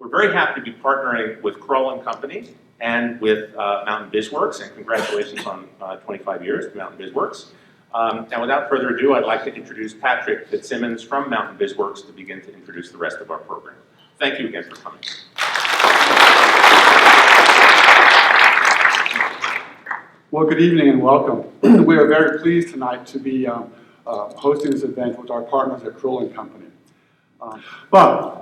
We're very happy to be partnering with Krull and Company and with Mountain BizWorks, and congratulations on 25 years to Mountain BizWorks. And without further ado, I'd like to introduce Patrick Fitzsimmons from Mountain BizWorks to begin to introduce the rest of our program. Thank you again for coming. Well, good evening and welcome. We are very pleased tonight to be hosting this event with our partners at Krull and Company. But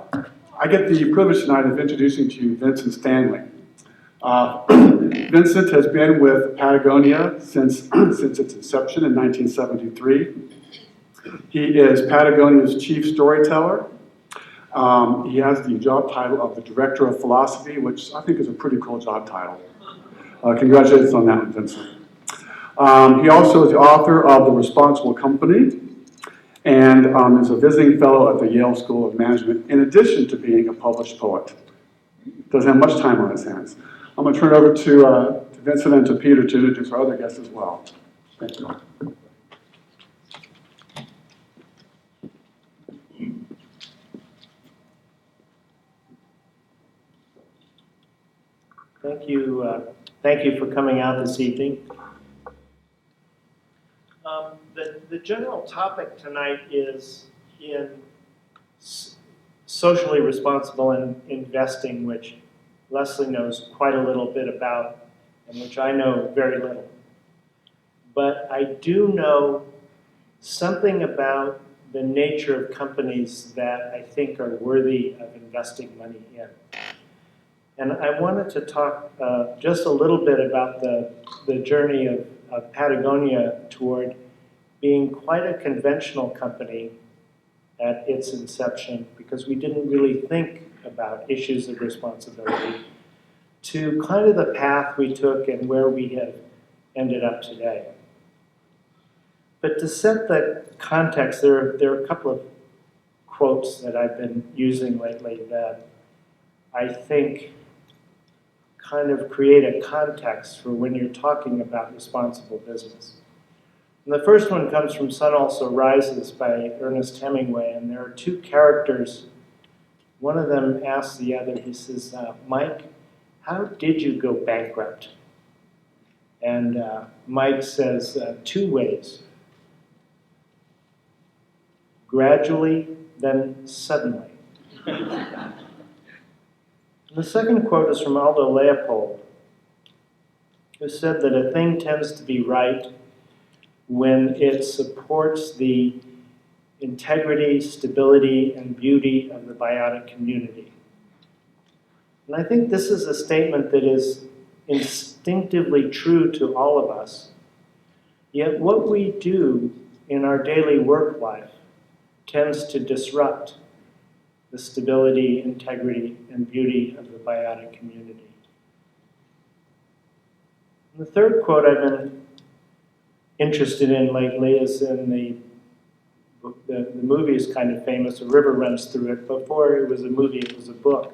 I get the privilege tonight of introducing to you Vincent Stanley. Vincent has been with Patagonia since its inception in 1973. He is Patagonia's chief storyteller. He has the job title of the Director of Philosophy, which I think is a pretty cool job title. Congratulations on that one, Vincent. He also is the author of The Responsible Company and is a visiting fellow at the Yale School of Management, in addition to being a published poet. Doesn't have much time on his hands. I'm going to turn it over to Vincent and to Peter to introduce our other guests as well. Thank you. Thank you for coming out this evening. The general topic tonight is in socially responsible investing, which Leslie knows quite a little bit about, and which I know very little. But I do know something about the nature of companies that I think are worthy of investing money in. And I wanted to talk just a little bit about the journey of Patagonia toward being quite a conventional company at its inception, because we didn't really think about issues of responsibility, to kind of the path we took and where we have ended up today. But to set the context, there are a couple of quotes that I've been using lately that I think kind of create a context for when you're talking about responsible business. And the first one comes from Sun Also Rises by Ernest Hemingway, and there are two characters. One of them asks the other, he says, Mike, how did you go bankrupt? And Mike says, 2 ways. Gradually, then suddenly. The second quote is from Aldo Leopold, who said that a thing tends to be right when it supports the integrity, stability, and beauty of the biotic community. And I think this is a statement that is instinctively true to all of us, yet what we do in our daily work life tends to disrupt the stability, integrity, and beauty of the biotic community. And the third quote I've been interested in lately is in the movie is kind of famous, A River Runs Through It. Before it was a movie, it was a book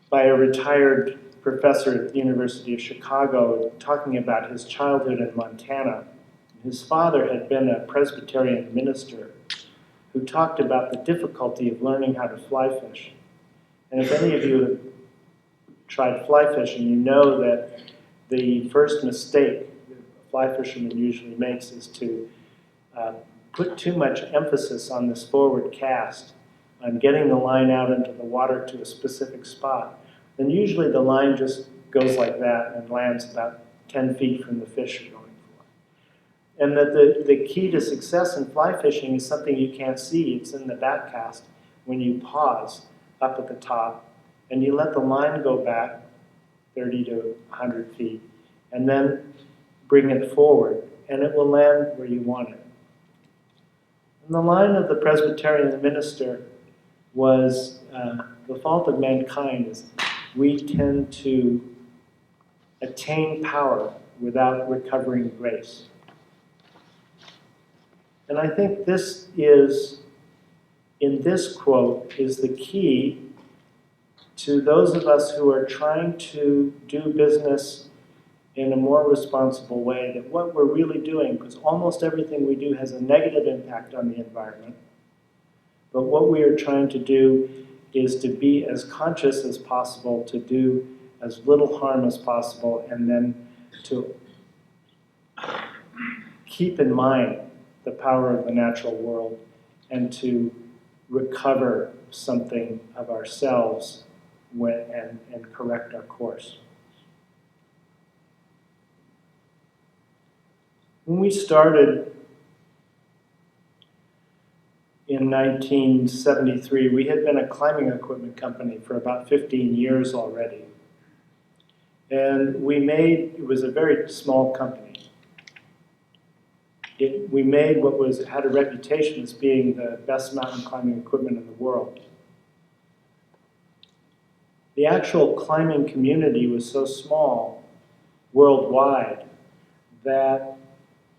by a retired professor at the University of Chicago talking about his childhood in Montana. His father had been a Presbyterian minister who talked about the difficulty of learning how to fly fish. And if any of you have tried fly fishing, you know that the first mistake a fly fisherman usually makes is to put too much emphasis on this forward cast, on getting the line out into the water to a specific spot. Then usually the line just goes like that and lands about 10 feet from the fish you're going for. And that the key to success in fly fishing is something you can't see. It's in the back cast when you pause up at the top and you let the line go back 30 to 100 feet and then bring it forward, and it will land where you want it. And the line of the Presbyterian minister was, the fault of mankind is we tend to attain power without recovering grace. And I think this is, in this quote, is the key to those of us who are trying to do business in a more responsible way, that what we're really doing, because almost everything we do has a negative impact on the environment, but what we are trying to do is to be as conscious as possible, to do as little harm as possible, and then to keep in mind the power of the natural world and to recover something of ourselves and correct our course. When we started in 1973, we had been a climbing equipment company for about 15 years already. And it was a very small company. We made had a reputation as being the best mountain climbing equipment in the world. The actual climbing community was so small worldwide that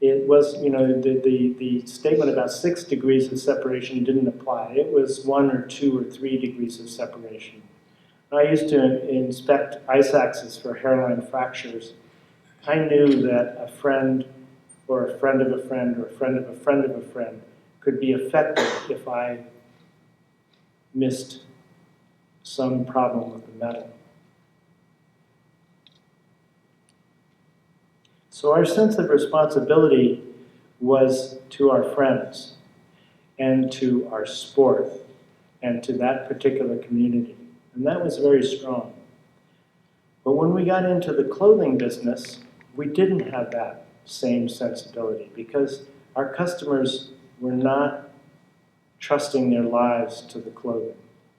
it was, the statement about 6 degrees of separation didn't apply. It was 1 or 2 or 3 degrees of separation. I used to inspect ice axes for hairline fractures. I knew that a friend or a friend of a friend or a friend of a friend of a friend could be affected if I missed some problem with the metal. So our sense of responsibility was to our friends and to our sport and to that particular community. And that was very strong. But when we got into the clothing business, we didn't have that same sensibility because our customers were not trusting their lives to the clothing.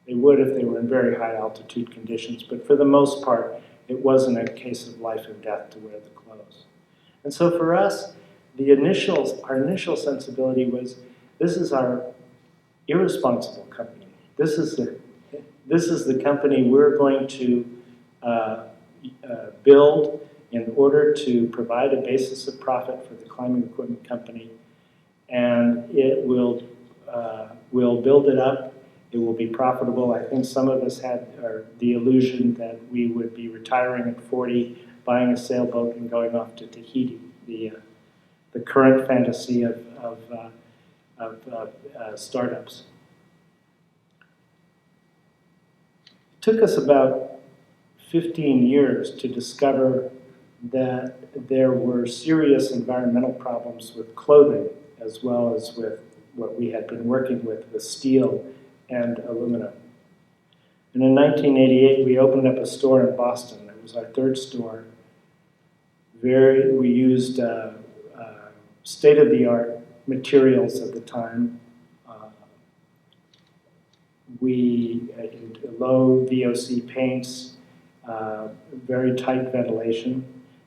They would if they were in very high altitude conditions, but for the most part, it wasn't a case of life and death to wear the clothes. And so for us, our initial sensibility was, this is our irresponsible company. This is the company we're going to build in order to provide a basis of profit for the climbing equipment company, and it will we'll build it up. It will be profitable. I think some of us had the illusion that we would be retiring at 40, buying a sailboat, and going off to Tahiti, the current fantasy of startups. It took us about 15 years to discover that there were serious environmental problems with clothing as well as with what we had been working with steel and aluminum. And in 1988, we opened up a store in Boston. It was our third store. We used state-of-the-art materials at the time. Low VOC paints, very tight ventilation.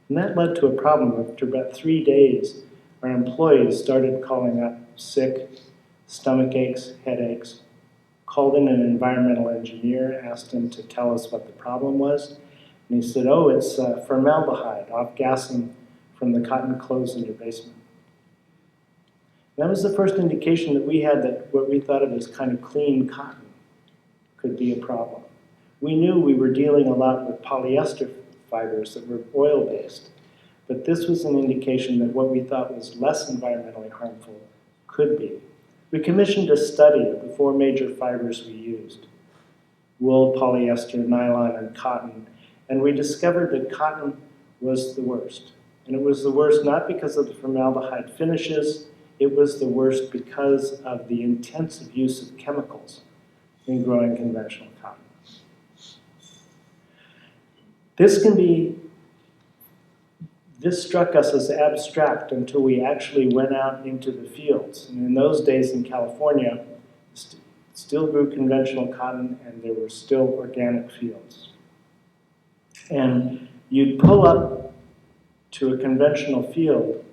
And that led to a problem. After about 3 days, our employees started calling up sick, stomach aches, headaches, called in an environmental engineer, asked him to tell us what the problem was. And he said, oh, it's formaldehyde, off-gassing from the cotton clothes in your basement. And that was the first indication that we had that what we thought of as kind of clean cotton could be a problem. We knew we were dealing a lot with polyester fibers that were oil-based, but this was an indication that what we thought was less environmentally harmful could be. We commissioned a study of the 4 major fibers we used: wool, polyester, nylon, and cotton, and we discovered that cotton was the worst. And it was the worst not because of the formaldehyde finishes, it was the worst because of the intensive use of chemicals in growing conventional cotton. This struck us as abstract until we actually went out into the fields. And in those days in California, still grew conventional cotton and there were still organic fields. And you'd pull up to a conventional field,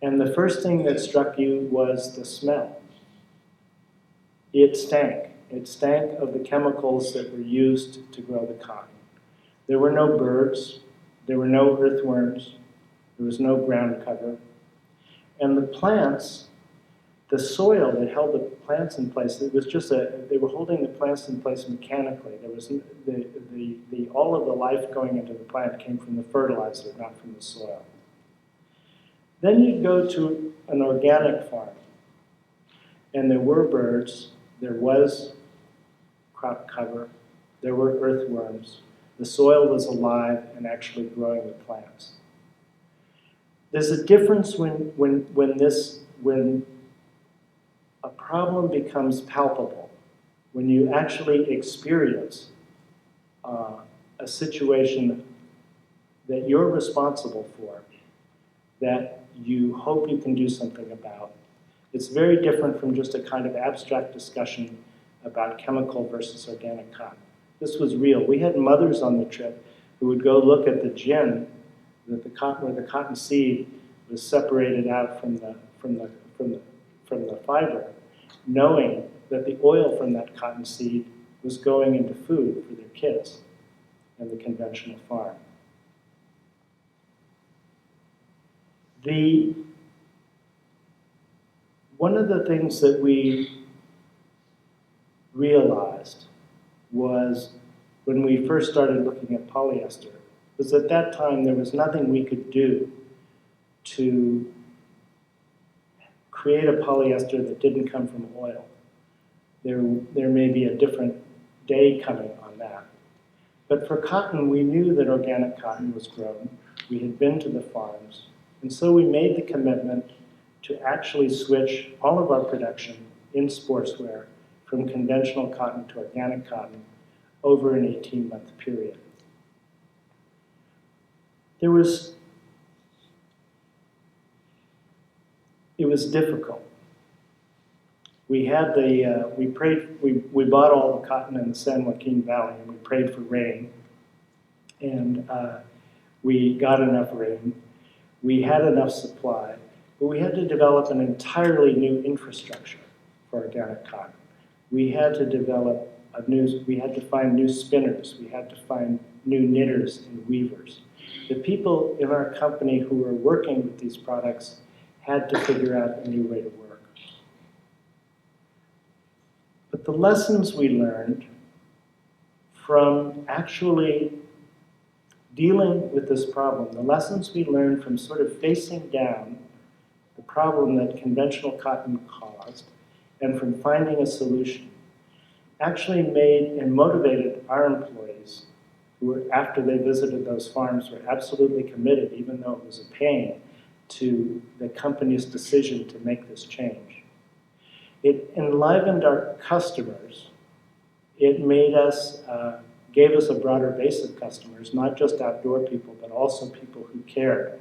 and the first thing that struck you was the smell. It stank. It stank of the chemicals that were used to grow the cotton. There were no birds. There were no earthworms. There was no ground cover. And the plants, the soil that held the plants in place, it was just they were holding the plants in place mechanically. There was all of the life going into the plant came from the fertilizer, not from the soil. Then you'd go to an organic farm, and there were birds, there was crop cover. There were earthworms. The soil was alive and actually growing the plants. There's a difference when a problem becomes palpable, when you actually experience a situation that you're responsible for, that you hope you can do something about. It's very different from just a kind of abstract discussion about chemical versus organic cotton. This was real. We had mothers on the trip who would go look at the gin, where the cotton seed was separated out from the fiber, knowing that the oil from that cotton seed was going into food for their kids in the conventional farm. One of the things that we realized was when we first started looking at polyester was at that time there was nothing we could do to create a polyester that didn't come from oil. There may be a different day coming on that. But for cotton, we knew that organic cotton was grown. We had been to the farms. And so we made the commitment to actually switch all of our production in sportswear from conventional cotton to organic cotton over an 18-month period. It was difficult. We had we bought all the cotton in the San Joaquin Valley, and we prayed for rain. And we got enough rain. We had enough supply, but we had to develop an entirely new infrastructure for organic cotton. We had to develop we had to find new spinners. We had to find new knitters and weavers. The people in our company who were working with these products had to figure out a new way to work. But the lessons we learned from actually dealing with this problem, the lessons we learned from sort of facing down the problem that conventional cotton caused and from finding a solution, actually made and motivated our employees who were, after they visited those farms, were absolutely committed, even though it was a pain, to the company's decision to make this change. It enlivened our customers. It made us, gave us a broader base of customers, not just outdoor people, but also people who cared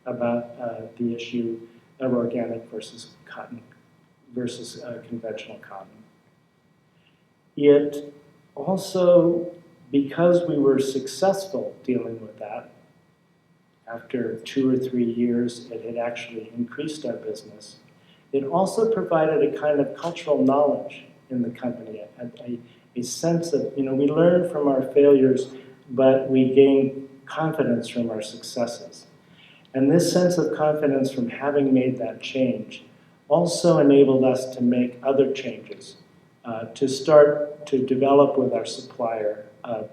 about the issue of organic versus cotton versus conventional cotton. It also, because we were successful dealing with that, after 2 or 3 years, it had actually increased our business. It also provided a kind of cultural knowledge in the company, a sense of, we learned from our failures, but we gained confidence from our successes. And this sense of confidence from having made that change also enabled us to make other changes, to start to develop with our supplier a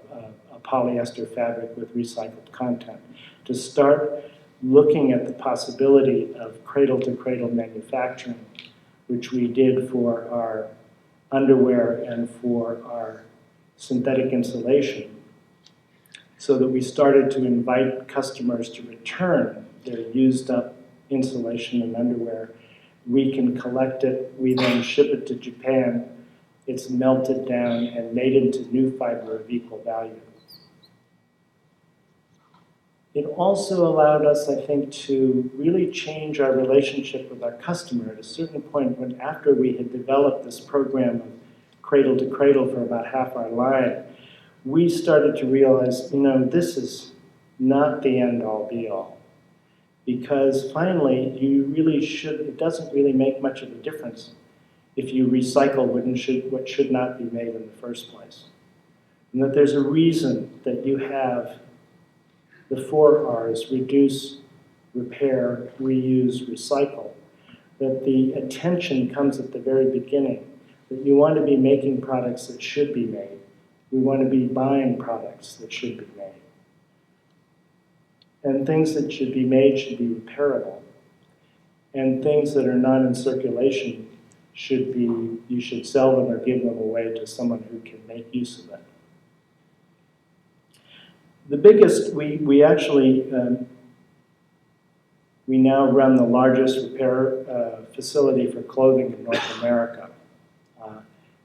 polyester fabric with recycled content, to start looking at the possibility of cradle-to-cradle manufacturing, which we did for our underwear and for our synthetic insulation, so that we started to invite customers to return their used-up insulation and underwear. We can collect it, we then ship it to Japan, it's melted down and made into new fiber of equal value. It also allowed us, I think, to really change our relationship with our customer at a certain point when, after we had developed this program of cradle to cradle for about half our line, we started to realize, this is not the end all be all. Because finally, it doesn't really make much of a difference if you recycle what should not be made in the first place. And that there's a reason that you have the 4 R's, reduce, repair, reuse, recycle, that the attention comes at the very beginning, that you want to be making products that should be made. We want to be buying products that should be made. And things that should be made should be repairable. And things that are not in circulation you should sell them or give them away to someone who can make use of them. The biggest, we actually, we now run the largest repair facility for clothing in North America.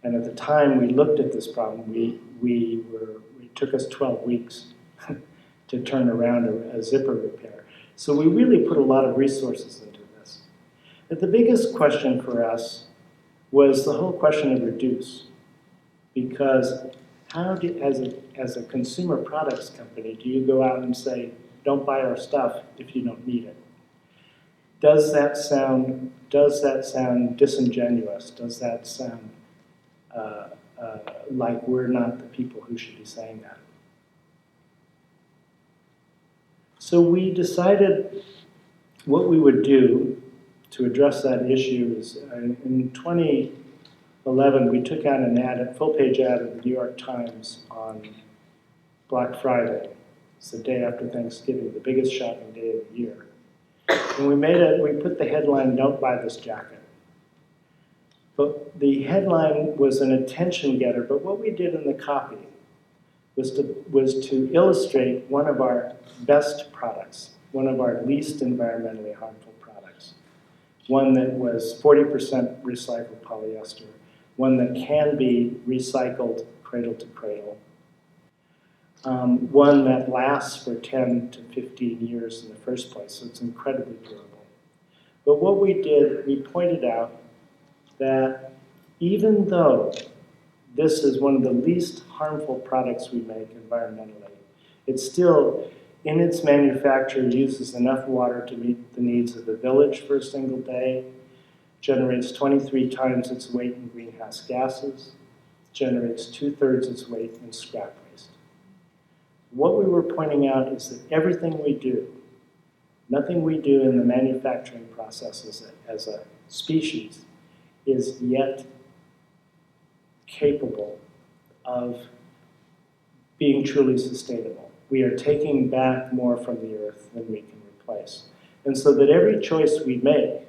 And at the time we looked at this problem, it took us 12 weeks to turn around a zipper repair. So we really put a lot of resources into this. But the biggest question for us was the whole question of reduce. Because as a consumer products company, do you go out and say, don't buy our stuff if you don't need it? Does that sound disingenuous? Does that sound like we're not the people who should be saying that? So we decided what we would do to address that issue is in 2011, we took out an ad, a full-page ad in the New York Times on Black Friday. It's the day after Thanksgiving, the biggest shopping day of the year. And we put the headline, "Don't buy this jacket." But the headline was an attention getter, but what we did in the copy was to illustrate one of our best products, one of our least environmentally harmful products, one that was 40% recycled polyester, one that can be recycled cradle to cradle, one that lasts for 10 to 15 years in the first place, so it's incredibly durable. But what we did, we pointed out that even though this is one of the least harmful products we make environmentally, it still, in its manufacture, uses enough water to meet the needs of the village for a single day, generates 23 times its weight in greenhouse gases, generates 2/3 its weight in scrap waste. What we were pointing out is that everything we do, nothing we do in the manufacturing process as a species is yet capable of being truly sustainable. We are taking back more from the earth than we can replace. And so that every choice we make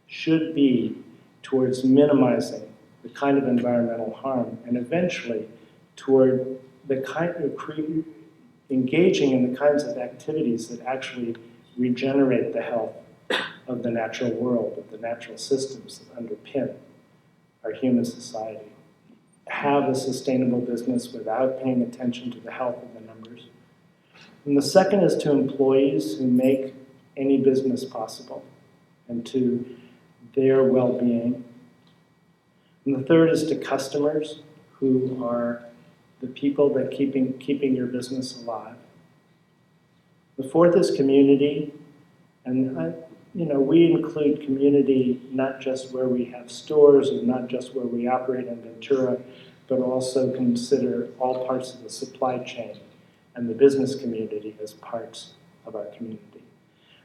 should be towards minimizing the kind of environmental harm and eventually toward the kind of engaging in the kinds of activities that actually regenerate the health of the natural world, of the natural systems that underpin our human society. Have a sustainable business without paying attention to the health of the numbers. And the second is to employees who make any business possible and to their well-being. And the third is to customers who are the people that keeping your business alive. The fourth is community, and we include community not just where we have stores and not just where we operate in Ventura, but also consider all parts of the supply chain and the business community as parts of our community.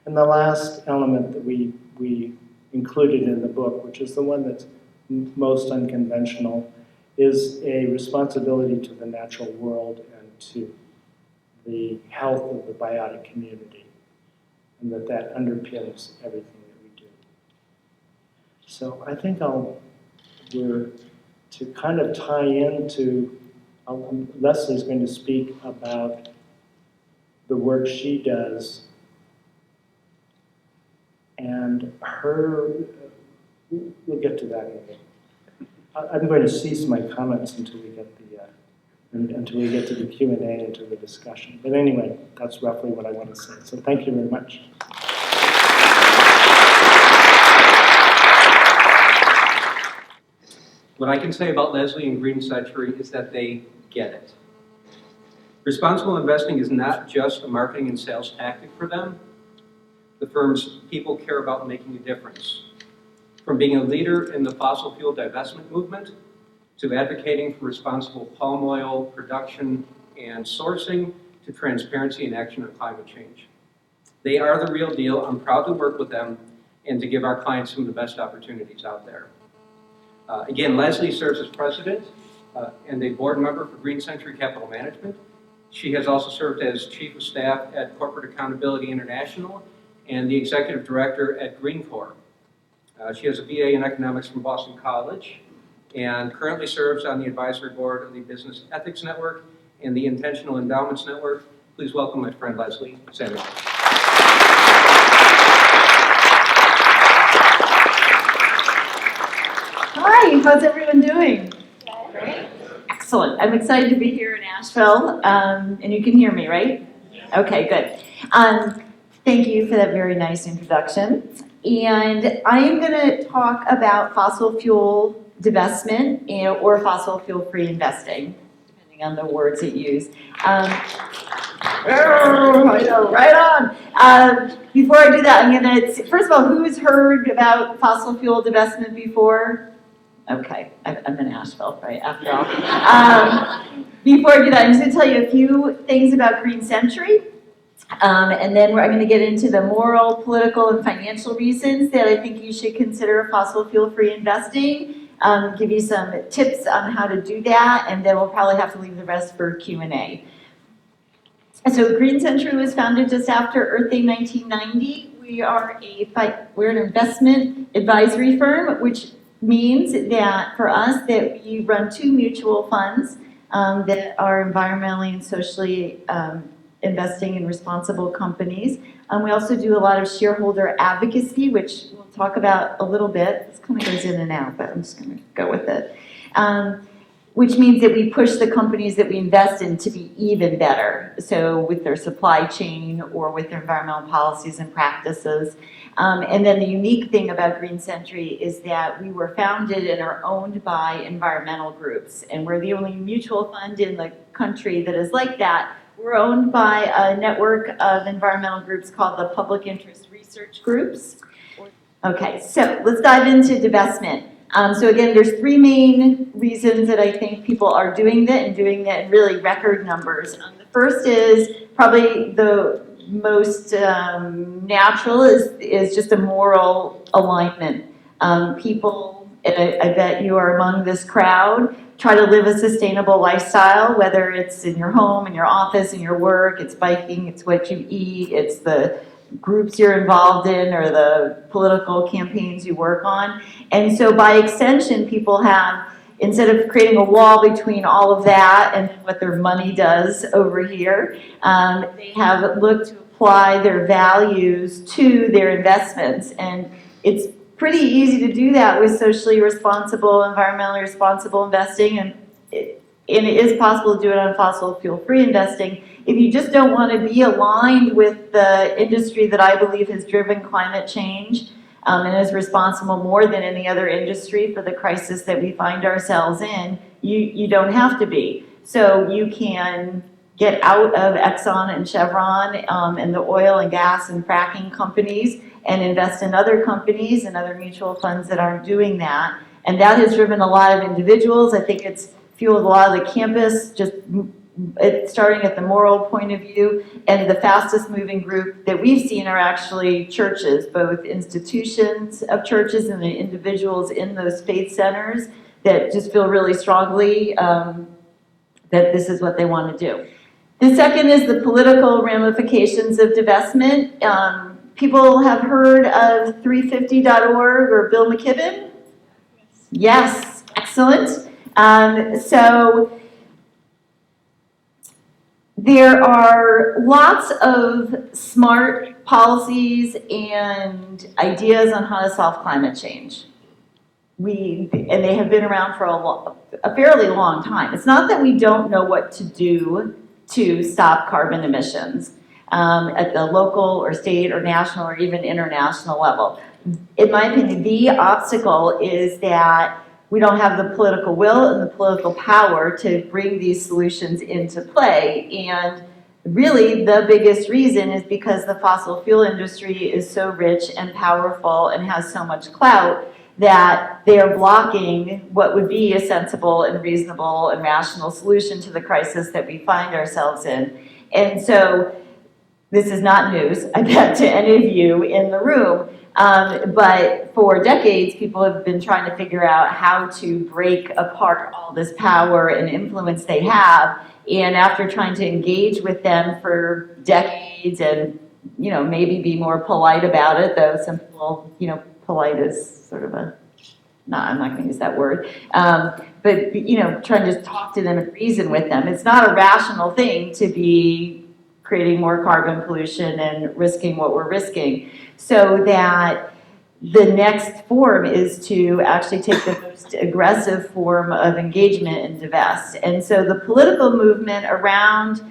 And the last element that we included in the book, which is the one that's most unconventional, is a responsibility to the natural world and to the health of the biotic community, and that underpins everything that we do. So I think we're to kind of tie into, Leslie's going to speak about the work she does, and we'll get to that in a minute. I'm going to cease my comments until we get to the Q&A and to the discussion. But anyway, that's roughly what I want to say. So thank you very much. What I can say about Leslie and Green Century is that they get it. Responsible investing is not just a marketing and sales tactic for them. The firm's people care about making a difference. From being a leader in the fossil fuel divestment movement to advocating for responsible palm oil production and sourcing to transparency and action on climate change. They are the real deal. I'm proud to work with them and to give our clients some of the best opportunities out there. Again, Leslie serves as president and a board member for Green Century Capital Management. She has also served as chief of staff at Corporate Accountability International and the executive director at Green Corps. She has a BA in economics from Boston College and currently serves on the advisory board of the Business Ethics Network and the Intentional Endowments Network. Please welcome my friend Leslie Samuel. Hi, how's everyone doing? Great. Excellent. I'm excited to be here in Asheville, and you can hear me, right? Okay, good. Thank you for that very nice introduction. And I am going to talk about fossil fuel divestment or fossil fuel-free investing, depending on the words it used. I know, right on. Before I do that, I'm going to, first of all, who's heard about fossil fuel divestment before? Okay, I'm in Asheville, right, after all. Before I do that, I'm just going to tell you a few things about Green Century. And then I'm going to get into the moral, political, and financial reasons that I think you should consider fossil fuel-free investing, give you some tips on how to do that, and then we'll probably have to leave the rest for Q&A. So Green Century was founded just after Earth Day 1990. We're an investment advisory firm, which means that for us that we run 2 mutual funds that are environmentally and socially investing in responsible companies. We also do a lot of shareholder advocacy, which we'll talk about a little bit. This kind of goes in and out, but I'm just going to go with it. Which means that we push the companies that we invest in to be even better. So with their supply chain or with their environmental policies and practices. And then the unique thing about Green Century is that we were founded and are owned by environmental groups. And we're the only mutual fund in the country that is like that. We're owned by a network of environmental groups called the Public Interest Research Groups. Okay, so let's dive into divestment. So again, there's 3 main reasons that I think people are doing that and doing that in really record numbers. The first is probably the most natural is just a moral alignment. People, and I bet you are among this crowd, try to live a sustainable lifestyle, whether it's in your home, in your office, in your work, it's biking, it's what you eat, it's the groups you're involved in or the political campaigns you work on. And so by extension, people have, instead of creating a wall between all of that and what their money does over here, they have looked to apply their values to their investments. And it's pretty easy to do that with socially responsible, environmentally responsible investing, and it is possible to do it on fossil fuel-free investing. If you just don't want to be aligned with the industry that I believe has driven climate change and is responsible more than any other industry for the crisis that we find ourselves in, you don't have to be. So you can get out of Exxon and Chevron and the oil and gas and fracking companies and invest in other companies and other mutual funds that aren't doing that. And that has driven a lot of individuals. I think it's fueled a lot of the campus, just starting at the moral point of view. And the fastest moving group that we've seen are actually churches, both institutions of churches and the individuals in those faith centers that just feel really strongly that this is what they want to do. The second is the political ramifications of divestment. People have heard of 350.org or Bill McKibben? Yes, excellent. So there are lots of smart policies and ideas on how to solve climate change. And they have been around for a fairly long time. It's not that we don't know what to do to stop carbon emissions at the local or state or national or even international level. In my opinion, the obstacle is that we don't have the political will and the political power to bring these solutions into play. And really the biggest reason is because the fossil fuel industry is so rich and powerful and has so much clout that they are blocking what would be a sensible and reasonable and rational solution to the crisis that we find ourselves in. And so this is not news, I bet, to any of you in the room. But for decades, people have been trying to figure out how to break apart all this power and influence they have. And after trying to engage with them for decades and, maybe be more polite about it, though some people, polite is sort of a, no, I'm not gonna use that word. But, you know, trying to talk to them and reason with them. It's not a rational thing to be creating more carbon pollution and risking what we're risking. So that the next form is to actually take the most aggressive form of engagement and divest. And so the political movement around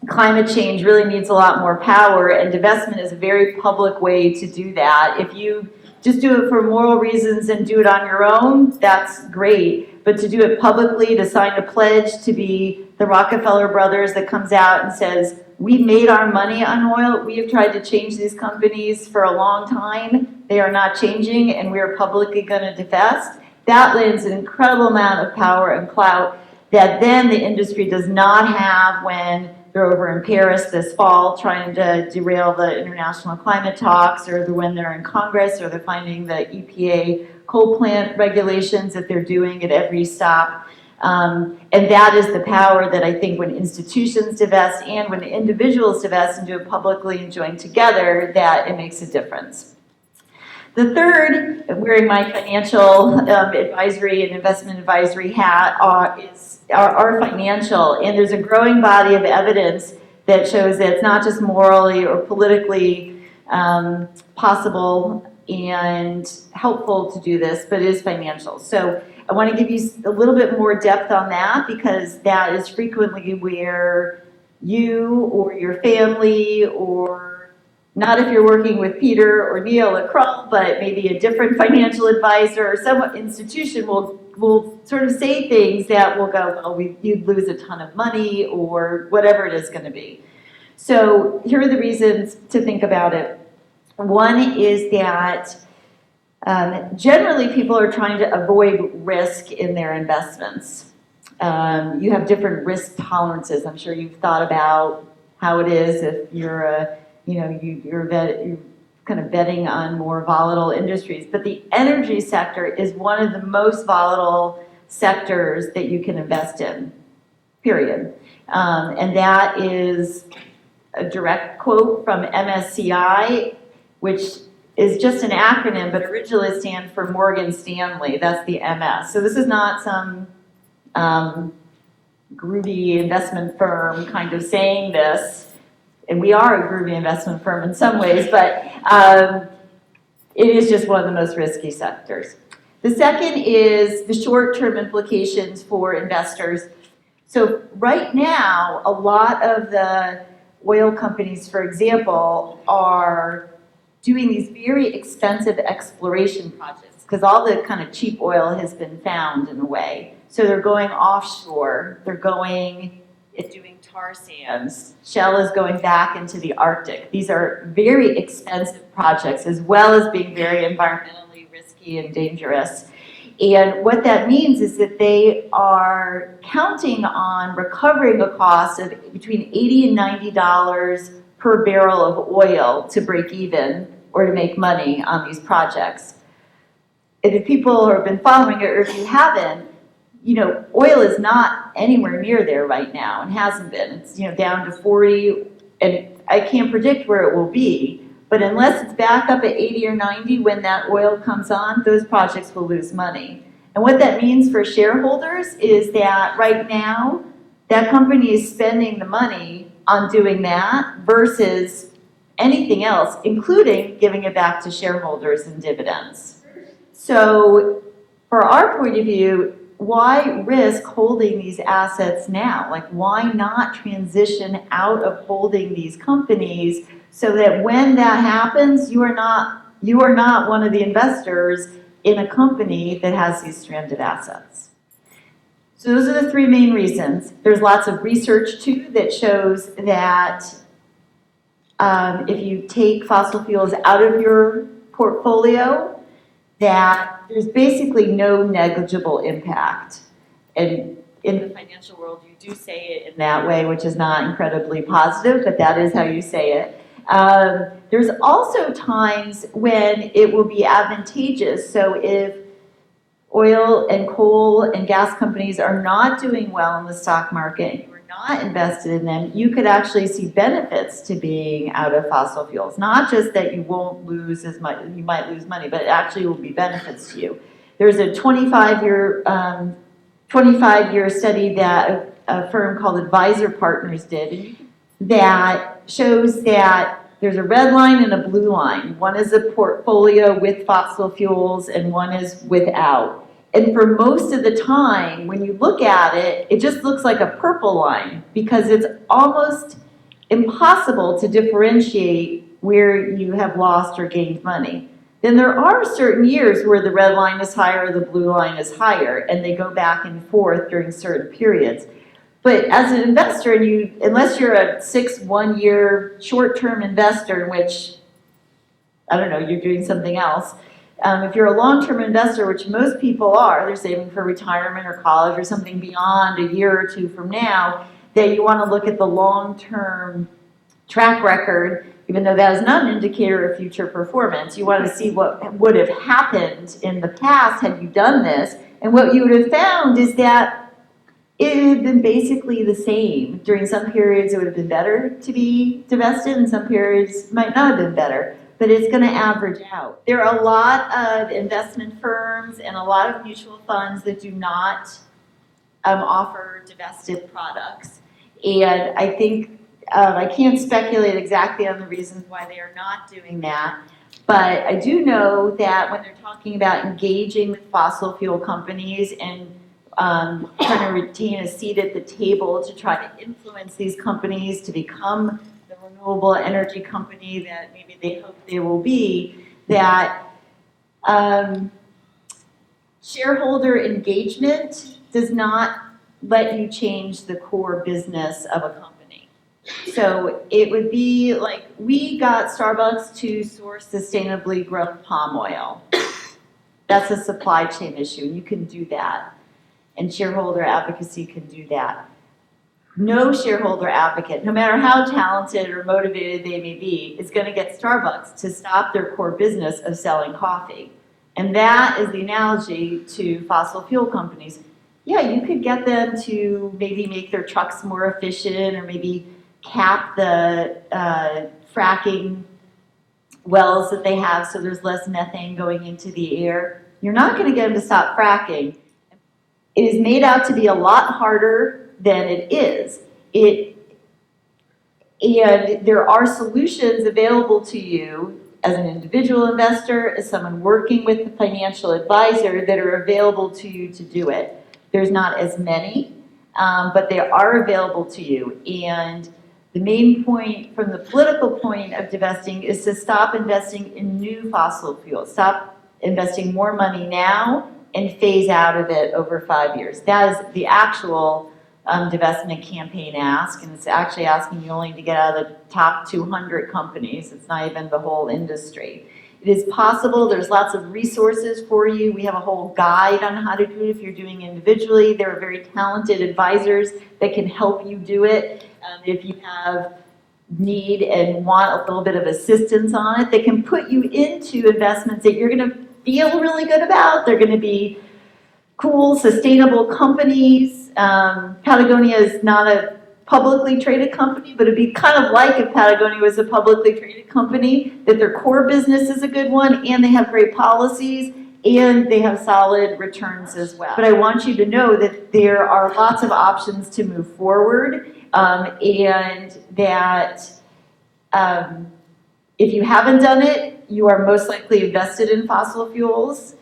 climate change really needs a lot more power, and divestment is a very public way to do that. If you just do it for moral reasons and do it on your own, that's great. But to do it publicly, to sign a pledge to be the Rockefeller brothers that comes out and says, we made our money on oil, we have tried to change these companies for a long time, they are not changing, and we are publicly going to divest, that lends an incredible amount of power and clout that then the industry does not have when they're over in Paris this fall trying to derail the international climate talks, or when they're in Congress, or they're finding the EPA coal plant regulations that they're doing at every stop. And that is the power that I think when institutions divest and when individuals divest and do it publicly and join together, that it makes a difference. The third, wearing my financial advisory and investment advisory hat, is our financial. And there's a growing body of evidence that shows that it's not just morally or politically possible and helpful to do this, but it is financial. So I want to give you a little bit more depth on that, because that is frequently where you or your family, or not if you're working with Peter or Neil at Krull, but maybe a different financial advisor or some institution will sort of say things that will go, well, you'd lose a ton of money, or whatever it is going to be. So here are the reasons to think about it. One is that generally people are trying to avoid risk in their investments. You have different risk tolerances. I'm sure you've thought about how it is if you're you're kind of betting on more volatile industries. But the energy sector is one of the most volatile sectors that you can invest in, period. And that is a direct quote from MSCI, which is just an acronym, but originally stands for Morgan Stanley. That's the MS. So this is not some groovy investment firm kind of saying this. And we are a groovy investment firm in some ways, but it is just one of the most risky sectors. The second is the short-term implications for investors. So right now, a lot of the oil companies, for example, are doing these very expensive exploration projects because all the kind of cheap oil has been found in a way. So they're going offshore, they're going and doing tar sands. Shell is going back into the Arctic. These are very expensive projects, as well as being very environmentally risky and dangerous. And what that means is that they are counting on recovering a cost of between $80 and $90 per barrel of oil to break even or to make money on these projects. And if people have been following it, or if you haven't, oil is not anywhere near there right now and hasn't been. It's, down to 40, and I can't predict where it will be, but unless it's back up at 80 or 90 when that oil comes on, those projects will lose money. And what that means for shareholders is that right now, that company is spending the money on doing that versus anything else, including giving it back to shareholders in dividends. So for our point of view, why risk holding these assets now? Like, why not transition out of holding these companies so that when that happens, you are not one of the investors in a company that has these stranded assets? So those are the three main reasons. There's lots of research too that shows that if you take fossil fuels out of your portfolio, that there's basically no negligible impact. And in the financial world, you do say it in that way, which is not incredibly positive, but that is how you say it. There's also times when it will be advantageous. So if oil and coal and gas companies are not doing well in the stock market, and you're not invested in them, you could actually see benefits to being out of fossil fuels. Not just that you won't lose as much, you might lose money, but it actually will be benefits to you. There's a 25-year study that a firm called Advisor Partners did that shows that there's a red line and a blue line. One is a portfolio with fossil fuels and one is without. And for most of the time, when you look at it, it just looks like a purple line because it's almost impossible to differentiate where you have lost or gained money. Then there are certain years where the red line is higher, the blue line is higher, and they go back and forth during certain periods. But as an investor, unless you're a 1-year short-term investor in which, I don't know, you're doing something else, if you're a long-term investor, which most people are, they're saving for retirement or college or something beyond a year or two from now, that you want to look at the long-term track record, even though that is not an indicator of future performance. You want to see what would have happened in the past had you done this. And what you would have found is that it would have been basically the same. During some periods, it would have been better to be divested, and some periods might not have been better. But it's going to average out. There are a lot of investment firms and a lot of mutual funds that do not offer divested products. And I think, I can't speculate exactly on the reasons why they are not doing that, but I do know that when they're talking about engaging with fossil fuel companies and trying to retain a seat at the table to try to influence these companies to become the renewable energy company that maybe they hope they will be, that shareholder engagement does not let you change the core business of a company. So it would be like, we got Starbucks to source sustainably grown palm oil. That's a supply chain issue. You can do that. And shareholder advocacy can do that. No shareholder advocate, no matter how talented or motivated they may be, is going to get Starbucks to stop their core business of selling coffee. And that is the analogy to fossil fuel companies. Yeah, you could get them to maybe make their trucks more efficient or maybe cap the fracking wells that they have so there's less methane going into the air. You're not going to get them to stop fracking. It is made out to be a lot harder than it is. And there are solutions available to you as an individual investor, as someone working with a financial advisor, that are available to you to do it. There's not as many, but they are available to you. And the main point from the political point of divesting is to stop investing in new fossil fuels. Stop investing more money now and phase out of it over 5 years. That is the actual divestment campaign ask, and it's actually asking you only to get out of the top 200 companies. It's not even the whole industry. It is possible. There's lots of resources for you. We have a whole guide on how to do it if you're doing it individually. There are very talented advisors that can help you do it. If you have need and want a little bit of assistance on it, they can put you into investments that you're going to feel really good about. They're going to be cool, sustainable companies. Patagonia is not a publicly traded company, but it'd be kind of like if Patagonia was a publicly traded company, that their core business is a good one, and they have great policies, and they have solid returns as well. But I want you to know that there are lots of options to move forward, and that if you haven't done it, you are most likely invested in fossil fuels.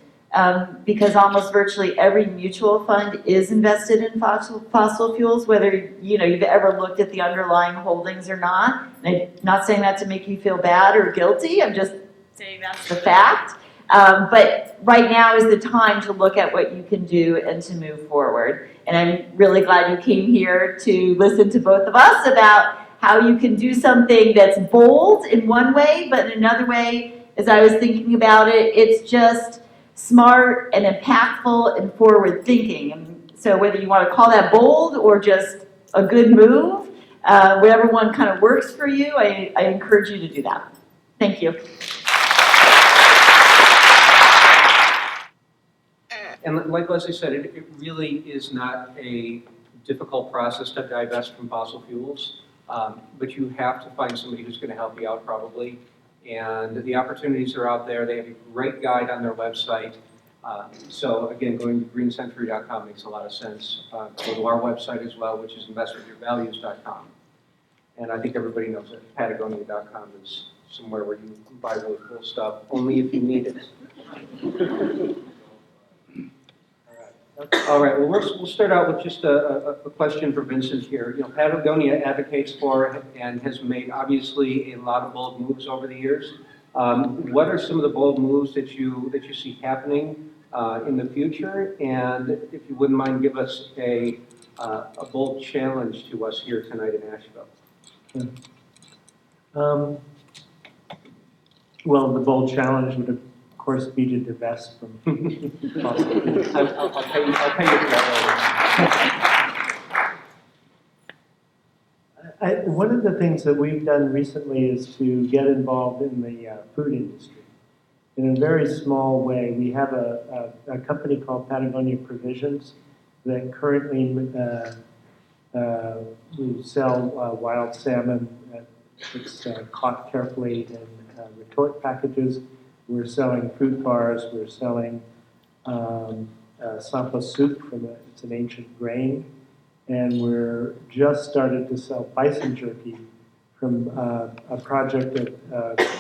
Because almost virtually every mutual fund is invested in fossil fuels, whether you've ever looked at the underlying holdings or not. And I'm not saying that to make you feel bad or guilty. I'm just saying that's the fact. But right now is the time to look at what you can do and to move forward. And I'm really glad you came here to listen to both of us about how you can do something that's bold in one way, but in another way, as I was thinking about it, it's just smart and impactful and forward thinking. And so whether you want to call that bold or just a good move, whatever one kind of works for you, I encourage you to do that. Thank you. And like Leslie said, it really is not a difficult process to divest from fossil fuels, but you have to find somebody who's going to help you out probably. And the opportunities are out there. They have a great guide on their website. So again, going to greencentury.com makes a lot of sense. Go to our website as well, which is investoryourvalues.com. And I think everybody knows that Patagonia.com is somewhere where you can buy really cool stuff, only if you need it. All right, well, we'll start out with just a question for Vincent here. You know, Patagonia advocates for and has made, obviously, a lot of bold moves over the years. What are some of the bold moves that you see happening in the future? And if you wouldn't mind, give us a bold challenge to us here tonight in Asheville. Well, the bold challenge would, of course, be to divest from fossil fuels. I'll pay you for that. One of the things that we've done recently is to get involved in the food industry. In a very small way, we have a company called Patagonia Provisions that currently we sell wild salmon. It's caught carefully in retort packages. We're selling fruit bars. We're selling sampa soup it's an ancient grain. And we're just started to sell bison jerky from a project at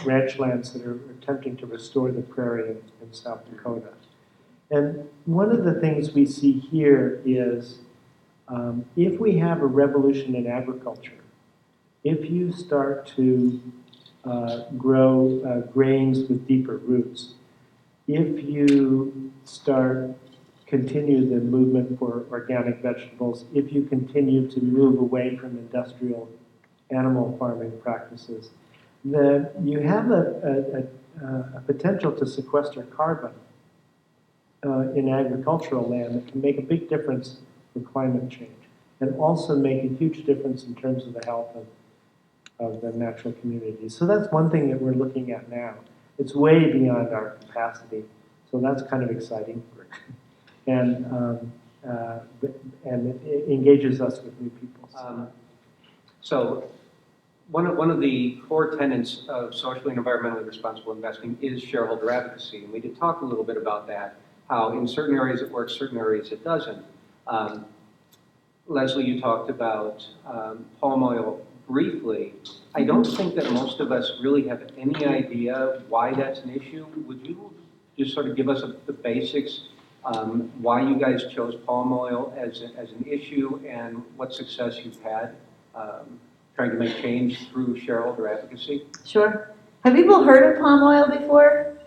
ranch lands that are attempting to restore the prairie in South Dakota. And one of the things we see here is if we have a revolution in agriculture, if you start to grow grains with deeper roots, if you continue the movement for organic vegetables, if you continue to move away from industrial animal farming practices, then you have a potential to sequester carbon in agricultural land that can make a big difference for climate change and also make a huge difference in terms of the health of the natural community. So that's one thing that we're looking at now. It's way beyond our capacity, so that's kind of exciting. And it engages us with new people. So one of the core tenets of socially and environmentally responsible investing is shareholder advocacy. And we did talk a little bit about that, how in certain areas it works, certain areas it doesn't. Leslie, you talked about palm oil briefly. I don't think that most of us really have any idea why that's an issue. Would you just sort of give us the basics, why you guys chose palm oil as an issue and what success you've had trying to make change through shareholder advocacy? Sure. Have people heard of palm oil before?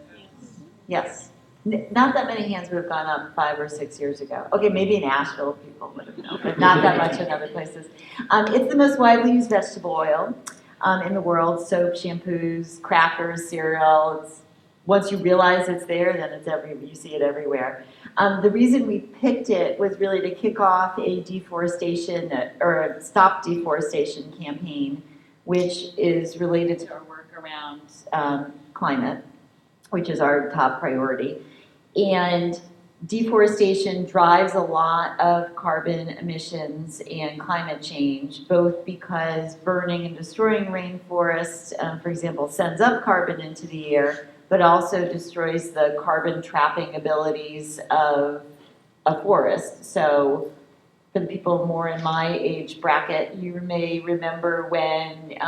Yes. Not that many hands would have gone up 5 or 6 years ago. Okay, maybe in Asheville people would have known, but not that much in other places. It's the most widely used vegetable oil in the world. Soap, shampoos, crackers, cereal. Once you realize it's there, then you see it everywhere. The reason we picked it was really to kick off a deforestation or a stop deforestation campaign, which is related to our work around climate, which is our top priority. And deforestation drives a lot of carbon emissions and climate change, both because burning and destroying rainforests, for example, sends up carbon into the air, but also destroys the carbon trapping abilities of a forest. So for the people more in my age bracket, you may remember when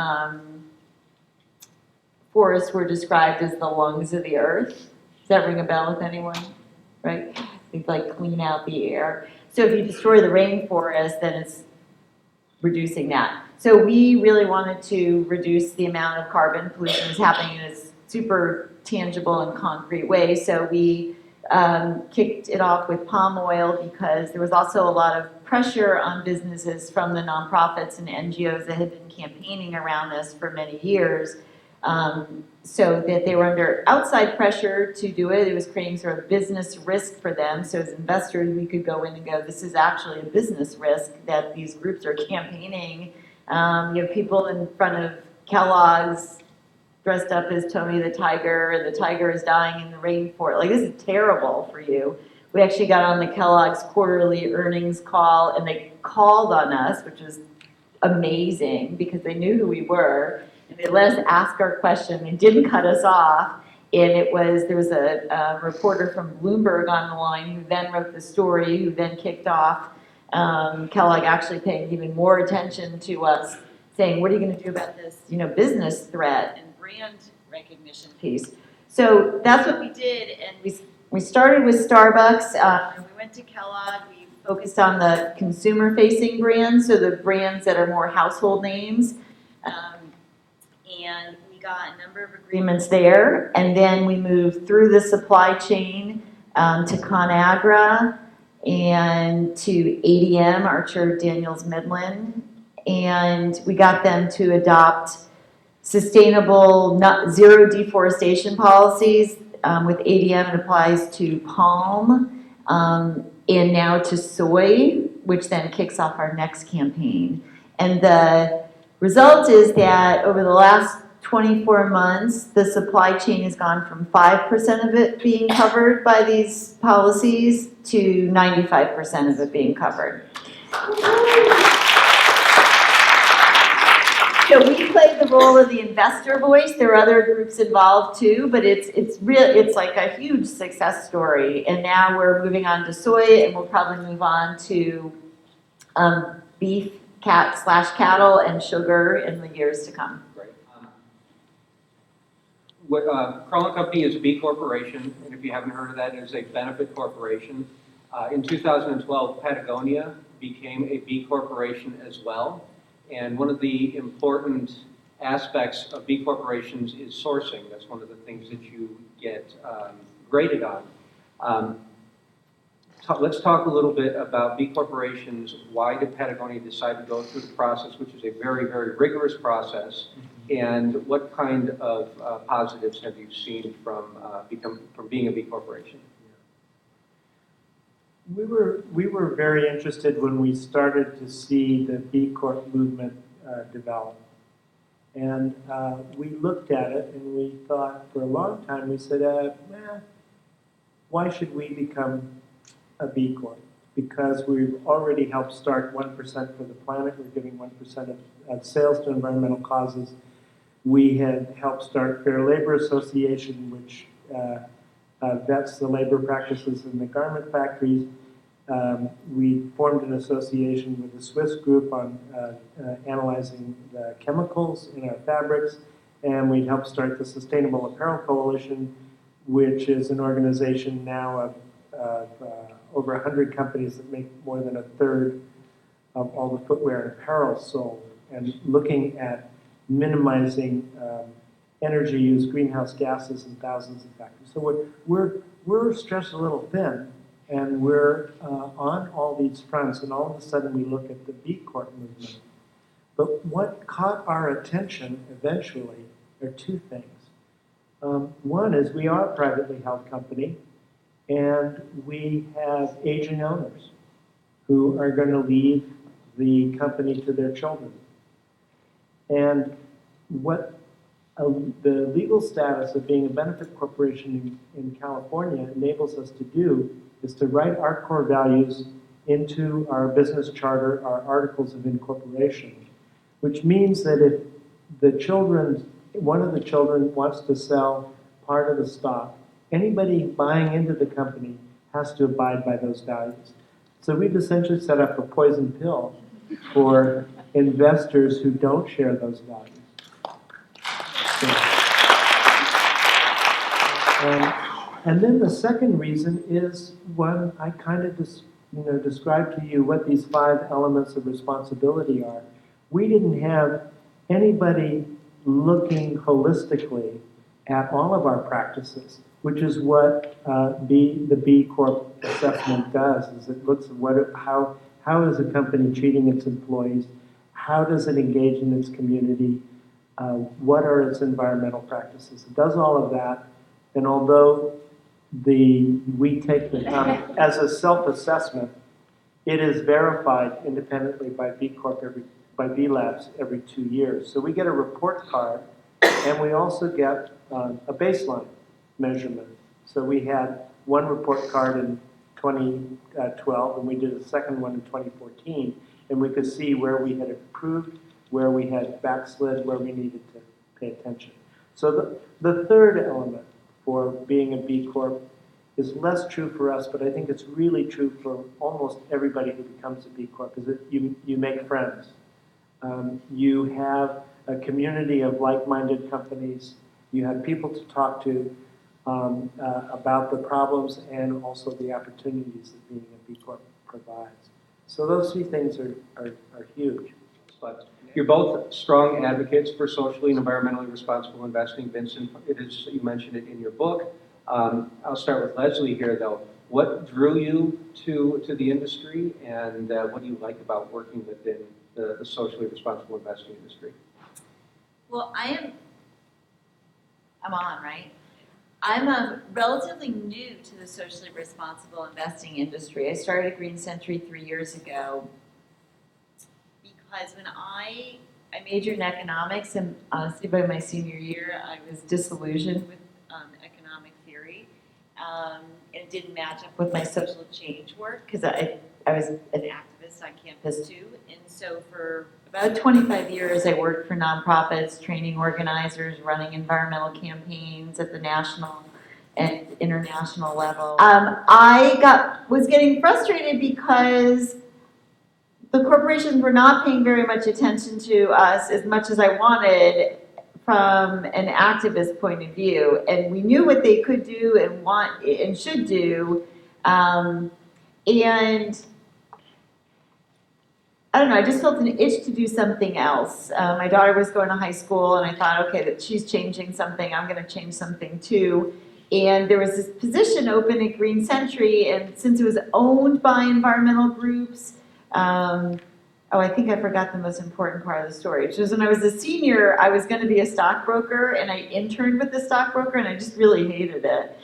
forests were described as the lungs of the earth. Does that ring a bell with anyone? Right? They like clean out the air. So if you destroy the rainforest, then it's reducing that. So we really wanted to reduce the amount of carbon pollution that's happening in a super tangible and concrete way. So we kicked it off with palm oil because there was also a lot of pressure on businesses from the nonprofits and NGOs that had been campaigning around this for many years. So that they were under outside pressure to do it. It was creating sort of business risk for them. So as investors, we could go in and go, this is actually a business risk that these groups are campaigning. You have people in front of Kellogg's dressed up as Tony the Tiger, and the tiger is dying in the rainforest. Like, this is terrible for you. We actually got on the Kellogg's quarterly earnings call, and they called on us, which was amazing because they knew who we were, and they let us ask our question and didn't cut us off. And there was a reporter from Bloomberg on the line who then wrote the story, who then kicked off Kellogg actually paying even more attention to us, saying, what are you going to do about this, business threat and brand recognition piece? So that's what we did, and we started with Starbucks. We went to Kellogg. We focused on the consumer-facing brands, so the brands that are more household names. And we got a number of agreements there. And then we moved through the supply chain to ConAgra and to ADM, Archer Daniels Midland. And we got them to adopt sustainable zero deforestation policies. With ADM, it applies to palm and now to soy, which then kicks off our next campaign. And the result is that over the last 24 months, the supply chain has gone from 5% of it being covered by these policies to 95% of it being covered. So we played the role of the investor voice. There are other groups involved too, but it's like a huge success story. And now we're moving on to soy, and we'll probably move on to beef, cattle, and sugar in the years to come. Great. Krull & Company is a B corporation, and if you haven't heard of that, it is a benefit corporation. In 2012, Patagonia became a B corporation as well. And one of the important aspects of B corporations is sourcing. That's one of the things that you get graded on. Let's talk a little bit about B corporations. Why did Patagonia decide to go through the process, which is a very, very rigorous process, and what kind of positives have you seen from being a B corporation? We were very interested when we started to see the B Corp movement develop. And we looked at it and we thought for a long time, we said, why should we become a B Corp? Because we've already helped start 1% for the planet. We're giving 1% of sales to environmental causes. We had helped start Fair Labor Association, which vets the labor practices in the garment factories. We formed an association with the Swiss group on analyzing the chemicals in our fabrics, and we helped start the Sustainable Apparel Coalition, which is an organization now of over 100 companies that make more than a third of all the footwear and apparel sold, and looking at minimizing energy use, greenhouse gases in thousands of factories. So we're stretched a little thin, and we're on all these fronts, and all of a sudden we look at the B Corp movement. But what caught our attention eventually are two things. One is we are a privately held company, and we have aging owners who are going to leave the company to their children. And what the legal status of being a benefit corporation in California enables us to do is to write our core values into our business charter, our articles of incorporation, which means that if one of the children wants to sell part of the stock, anybody buying into the company has to abide by those values. So we've essentially set up a poison pill for investors who don't share those values. And then the second reason is one I kind of described to you what these 5 elements of responsibility are. We didn't have anybody looking holistically at all of our practices, which is what the B Corp assessment does. Is it looks at how is a company treating its employees, how does it engage in its community, what are its environmental practices. It does all of that, and although we take the time as a self-assessment, it is verified independently by B Corp by B Labs every 2 years. So we get a report card, and we also get a baseline measurement. So we had one report card in 2012, and we did a second one in 2014, and we could see where we had improved, where we had backslid, where we needed to pay attention. So the third element for being a B Corp is less true for us, but I think it's really true for almost everybody who becomes a B Corp, is that you make friends. You have a community of like-minded companies. You have people to talk to about the problems and also the opportunities that being a B Corp provides. So those three things are huge. But you're both strong advocates for socially and environmentally responsible investing. Vincent, you mentioned it in your book. I'll start with Leslie here, though. What drew you to the industry, and what do you like about working within the socially responsible investing industry? Well, I'm on, right? I'm relatively new to the socially responsible investing industry. I started Green Century 3 years ago because when I majored in economics, and honestly by my senior year I was disillusioned with economic theory, and it didn't match up with my social change work because I was an activist on campus too, and so for about 25 years I worked for nonprofits, training organizers, running environmental campaigns at the national and international level. I was getting frustrated because the corporations were not paying very much attention to us as much as I wanted from an activist point of view, and we knew what they could do and should do, and I don't know, I just felt an itch to do something else. My daughter was going to high school, and I thought, okay, that she's changing something, I'm going to change something too. And there was this position open at Green Century, and since it was owned by environmental groups, I think I forgot the most important part of the story, which was when I was a senior, I was going to be a stockbroker, and I interned with the stockbroker, and I just really hated it.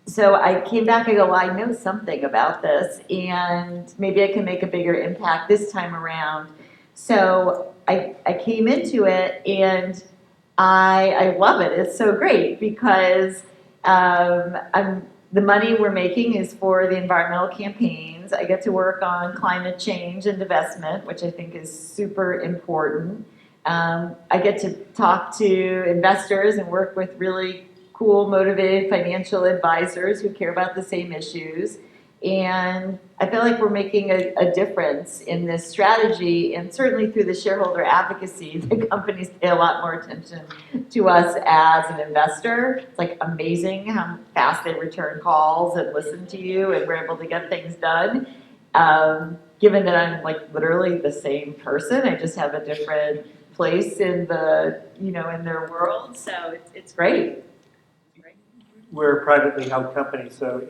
So I came back, I go, well, I know something about this, and maybe I can make a bigger impact this time around. So I came into it, and I love it. It's so great because the money we're making is for the environmental campaigns. I get to work on climate change and divestment, which I think is super important. I get to talk to investors and work with really cool, motivated financial advisors who care about the same issues. And I feel like we're making a difference in this strategy, and certainly through the shareholder advocacy, the companies pay a lot more attention to us as an investor. It's like amazing how fast they return calls and listen to you, and we're able to get things done. Given that I'm like literally the same person, I just have a different place in in their world, so it's great. We're a privately held company, so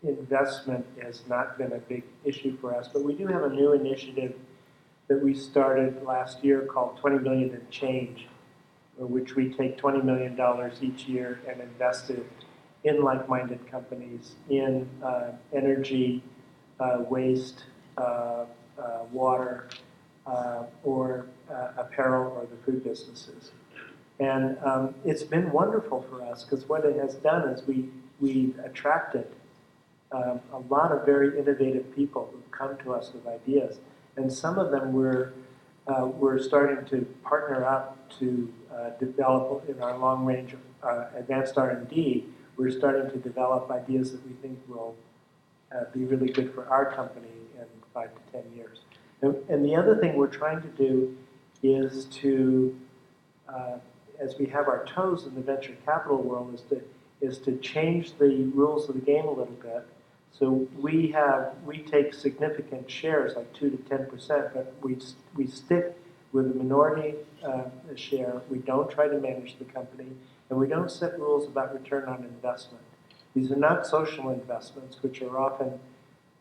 investment has not been a big issue for us, but we do have a new initiative that we started last year called 20 Million and Change, which we take $20 million each year and invest it in like-minded companies in energy, waste, water, or apparel, or the food businesses. And it's been wonderful for us because what it has done is we've attracted a lot of very innovative people who've come to us with ideas, and some of them we're starting to partner up to develop in our long-range advanced R&D. We're starting to develop ideas that we think will be really good for our company in 5 to 10 years. And the other thing we're trying to do is to, as we have our toes in the venture capital world, is to change the rules of the game a little bit. So we take significant shares, like 2 to 10%, but we stick with a minority share. We don't try to manage the company, and we don't set rules about return on investment. These are not social investments,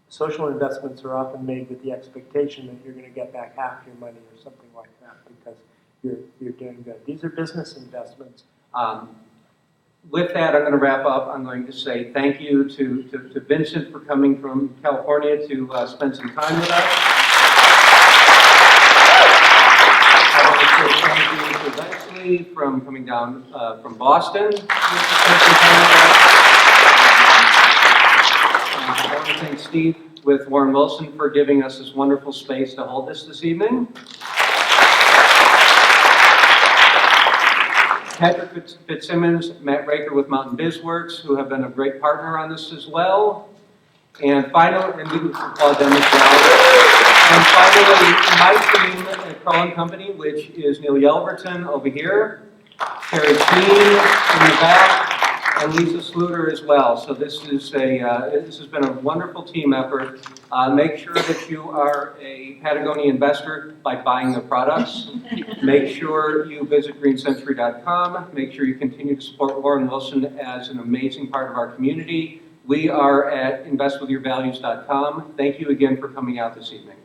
social investments are often made with the expectation that you're going to get back half your money or something like that because you're doing good. These are business investments. With that, I'm going to wrap up. I'm going to say thank you to Vincent for coming from California to spend some time with us. I want to say thank you to Leslie from coming down from Boston to spend some time with us. Steve with Warren Wilson for giving us this wonderful space to hold this evening. Patrick Fitzsimmons, Matt Raker with Mountain BizWorks, who have been a great partner on this as well. And finally, and we can applaud them as well. And finally, my team at Krull and Company, which is Neil Yelverton over here, Terry Keene in the back, and Lisa Sluter as well. So this is this has been a wonderful team effort. Make sure that you are a Patagonia investor by buying the products. Make sure you visit greencentury.com. Make sure you continue to support Warren Wilson as an amazing part of our community. We are at investwithyourvalues.com. Thank you again for coming out this evening.